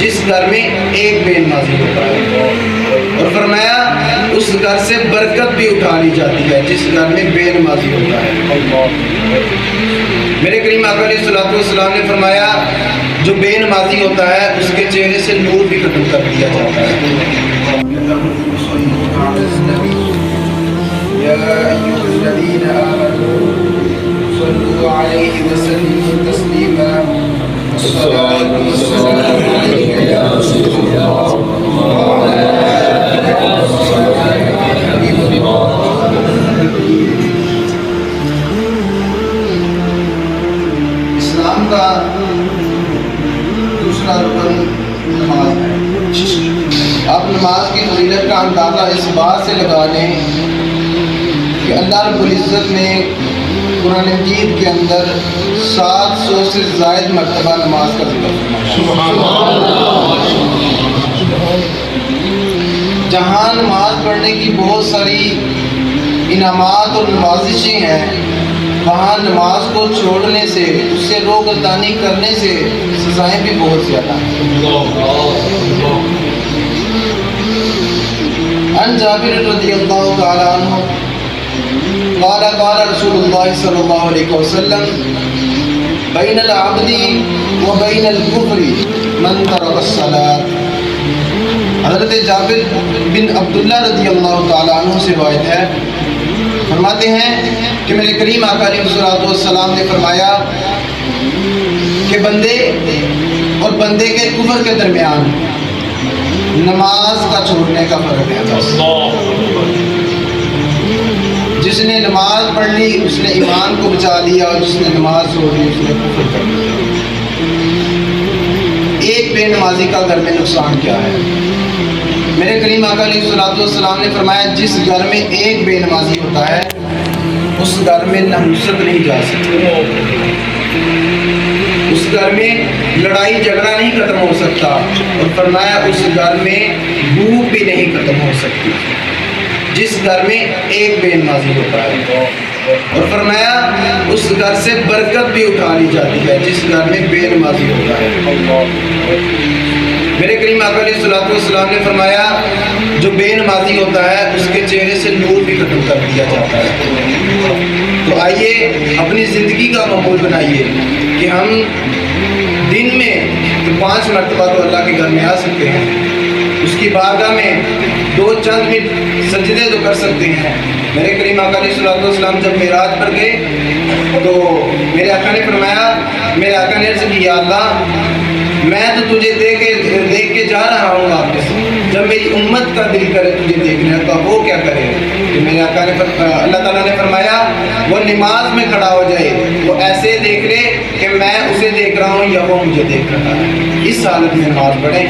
جس گھر میں ایک بے نمازی ہوتا ہے، اور فرمایا اس گھر سے برکت بھی اٹھا لی جاتی ہے جس گھر میں بے نمازی ہوتا ہے۔ میرے کریم آقا علیہ الصلوۃ والسلام نے فرمایا جو بے نمازی ہوتا ہے اس کے چہرے سے نور بھی ختم کر دیا جاتا ہے۔ یا ایھا الذین آمنوا صلوا علیہ وسلموا تسلیما۔ الصلاۃ والسلام علیک یا رسول اللہ وعلی آلک وصحبہ حبیب اللہ۔ اسلام کا دوسرا رکن نماز ہے۔ آپ نماز کی فضیلت کا اندازہ اس بات سے لگا لیں کہ اللہ رب العزت نے قرآن مجید کے اندر 700 سے زائد مرتبہ نماز کا ذکر فرمایا۔ جہاں نماز پڑھنے کی بہت ساری انعامات اور نوازشیں ہیں، وہاں نماز کو چھوڑنے سے، اس سے روگردانی کرنے سے سزائیں بھی بہت زیادہ ہیں۔ عن جابر رضی اللہ تعالی عنہ قال قال رسول اللہ صلی اللہ علیہ وسلم بین العبد و بین الکفر من ترک الصلاۃ۔ حضرت جابر بن عبداللہ رضی اللہ تعالی عنہ سے روایت ہے، فرماتے ہیں کہ میرے کریم آقا علیہ الصلوۃ والسلام نے فرمایا کہ بندے اور بندے کے کفر کے درمیان نماز کا چھوڑنے کا فرق ہے۔ جس نے نماز پڑھ لی اس نے ایمان کو بچا لیا، اور جس نے نماز چھوڑ لی اس نے کفر کر لیا۔ ایک بے نمازی کا گھر میں نقصان کیا ہے؟ میرے کریم آقا علیہ الصلوۃ والسلام نے فرمایا جس گھر میں ایک بے نمازی ہوتا ہے اس گھر میں نحوست نہیں جا سکتی، اس گھر میں لڑائی جھگڑا نہیں ختم ہو سکتا، اور فرمایا اس گھر میں بھوک بھی نہیں ختم ہو سکتی جس گھر میں ایک بے نمازی ہوتا ہے، اور فرمایا اس گھر سے برکت بھی اٹھا لی جاتی ہے جس گھر میں بے نمازی ہوتا ہے۔ میرے کریم آقا علیہ الصلوۃ والسلام نے فرمایا جو بے نمازی ہوتا ہے اس کے چہرے سے نور بھی ختم کر دیا جاتا ہے۔ تو آئیے اپنی زندگی کا معمول بنائیے کہ ہم دن میں 5 مرتبہ تو اللہ کے گھر میں آ سکتے ہیں، اس کی بارگاہ میں 2 چند منٹ سجدے تو کر سکتے ہیں۔ میرے کریم آقا علیہ الصلوۃ والسلام جب معراج پر گئے تو میرے آقا نے فرمایا، میرے آقا نے عرض کی یا اللہ میں تو تجھے دیکھ کے جا رہا ہوں واپس، جب میری امت کا دل کرے تجھے دیکھنے کا وہ کیا کرے؟ کہ میرے آقا نے اللہ تعالیٰ نے فرمایا وہ نماز میں کھڑا ہو جائے، وہ ایسے دیکھ لے کہ میں اسے دیکھ رہا ہوں یا وہ مجھے دیکھ رہا ہے۔ اس حالت میں نماز پڑھیں۔